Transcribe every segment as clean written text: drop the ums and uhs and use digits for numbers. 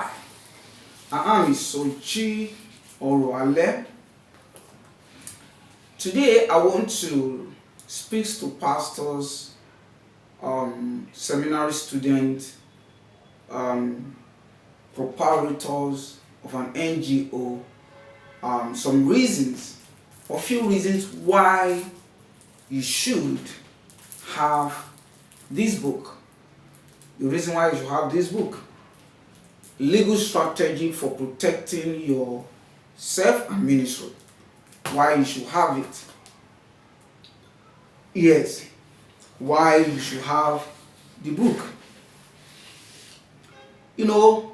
I am Ishoji Oroale. Today I want to speak to pastors, seminary students, proprietors of an NGO, some reasons, a few reasons why you should have this book. The reason why you should have this book: legal strategy for protecting yourself and ministry. Why you should have it. Yes, why you should have the book. You know,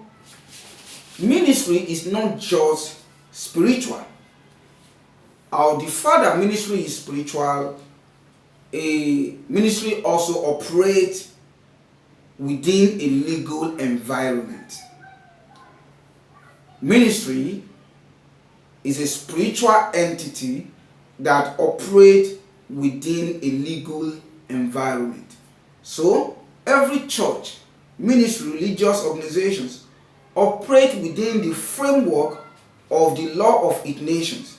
ministry is not just spiritual. The father ministry is spiritual. A ministry also operates within a legal environment. Ministry is a spiritual entity that operates within a legal environment. So, every church, ministry, religious organizations operate within the framework of the law of its nations.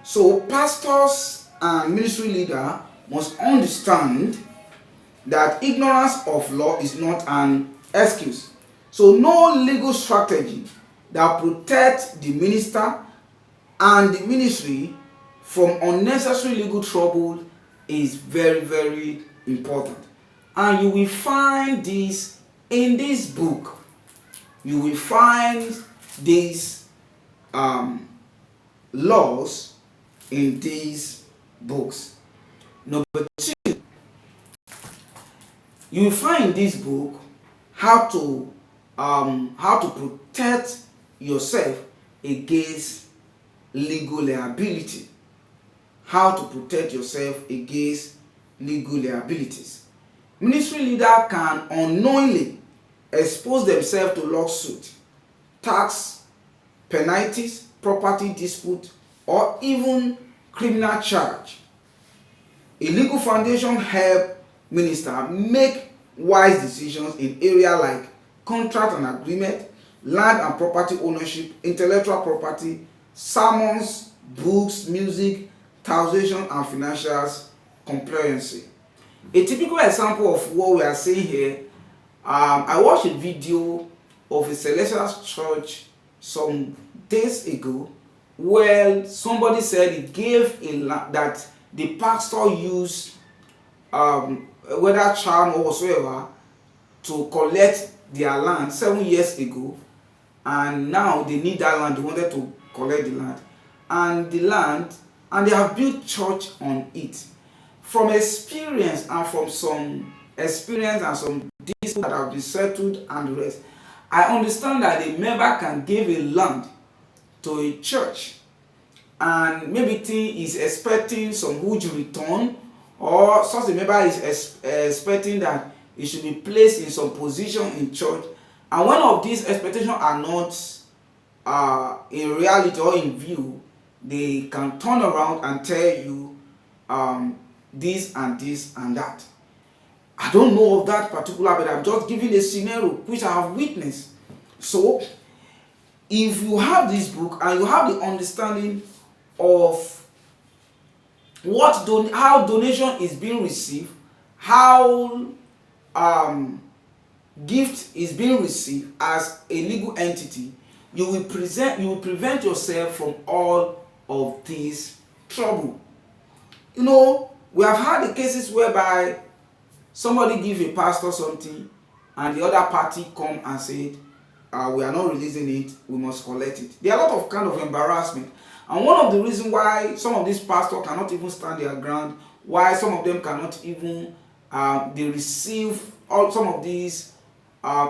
So, pastors and ministry leaders must understand that ignorance of law is not an excuse. So, no legal strategy that protects the minister and the ministry from unnecessary legal trouble is very, very important. And you will find this in this book. You will find these laws in these books. Number two, you will find in this book how to protect yourself against legal liability. How to protect yourself against legal liabilities. Ministry leader can unknowingly expose themselves to lawsuit, tax penalties, property dispute, or even criminal charge. A legal foundation helps ministers make wise decisions in areas like contract and agreement, land and property ownership, intellectual property, sermons, books, music, taxation, and financial compliance. A typical example of what we are saying here, I watched a video of a Celestial Church some days ago where somebody said he gave that the pastor used whether charm or whatsoever to collect their land 7 years ago, and now they need that land. They wanted to collect the land, and they have built church on it. From experience and from some experience and some disputes that have been settled and the rest, I understand that a member can give a land to a church and maybe is expecting some huge return, or such a member is expecting that it should be placed in some position in church, and one of these expectations are not in reality or in view, they can turn around and tell you this and this and that. I don't know of that particular, but I'm just giving a scenario which I have witnessed. So, if you have this book and you have the understanding of how donation is being received, how gift is being received as a legal entity, you will prevent yourself from all of this trouble. You know, we have had the cases whereby somebody give a pastor something and the other party come and said, we are not releasing it, we must collect it. There are a lot of kind of embarrassment, and one of the reasons why some of these pastors cannot even stand their ground, why some of them cannot even they receive some of these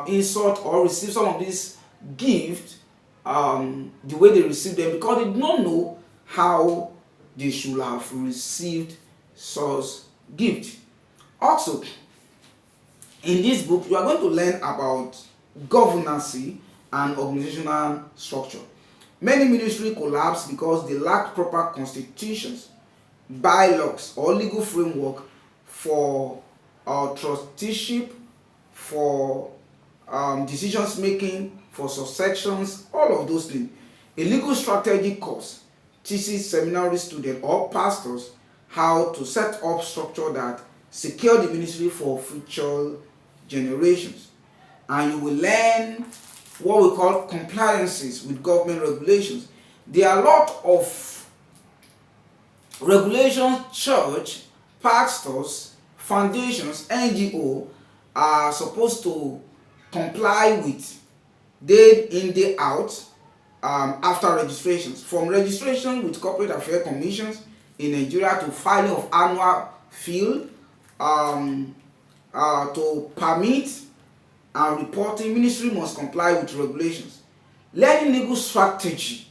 insult or receive some of these gifts the way they receive them, because they do not know how they should have received such gift. Also, in this book, you are going to learn about governance and organizational structure. Many ministries collapse because they lack proper constitutions, bylaws, or legal framework for trusteeship, for decisions making, for successions, all of those things. A legal strategy course teaches seminary students or pastors how to set up structure that secure the ministry for future generations. And you will learn what we call compliances with government regulations. There are a lot of regulations church, pastors, foundations, NGO are supposed to comply with day in, day out, after registrations. From registration with corporate affairs commissions in Nigeria to filing of annual field, to permit and reporting, ministry must comply with regulations. Learning legal strategy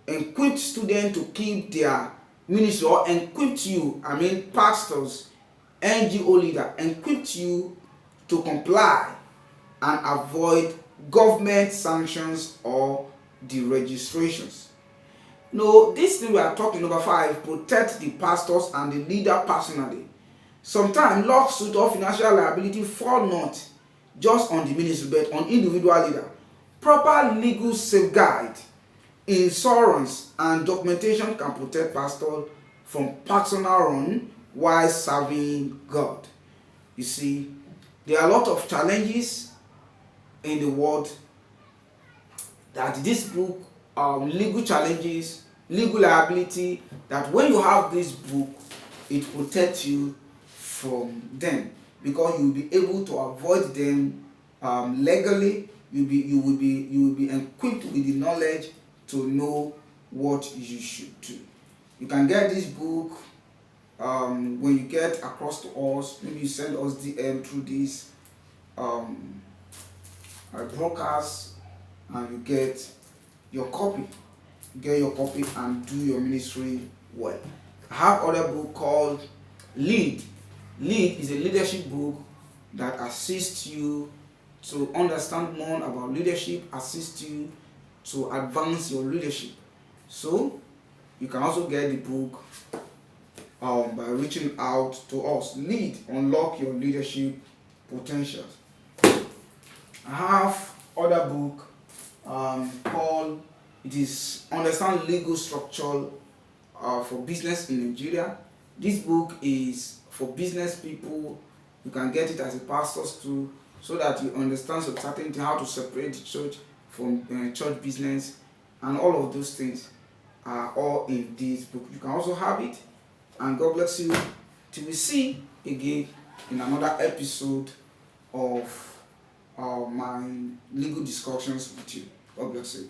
equips students to keep their ministry, or equips you, pastors, NGO leader, equips you to comply and avoid government sanctions or deregistrations. This thing we are talking, number 5, protect the pastors and the leader personally. Sometimes lawsuit or financial liability fall not just on the ministry but on individual leader. Proper legal safeguard, insurance and documentation can protect pastors from personal ruin while serving God. You see, there are a lot of challenges in the world that this book, legal challenges, legal liability, that when you have this book, it protects you from them, because you will be able to avoid them legally. You will be equipped with the knowledge to know what you should do. You can get this book when you get across to us. Maybe you send us DM through this broadcast, and you get your copy. And do your ministry well. I have other book called Lead. Lead is a leadership book that assists you to understand more about leadership, assists you to advance your leadership. So you can also get the book by reaching out to us. Lead, unlock your leadership potentials. I have other book called, it is Understand Legal Structure for Business in Nigeria. This book is for business people. You can get it as a pastor's too, so that you understand certain how to separate the church from church business, and all of those things are all in this book. You can also have it, and God bless you till we see again in another episode of my legal discussions with you. God bless you.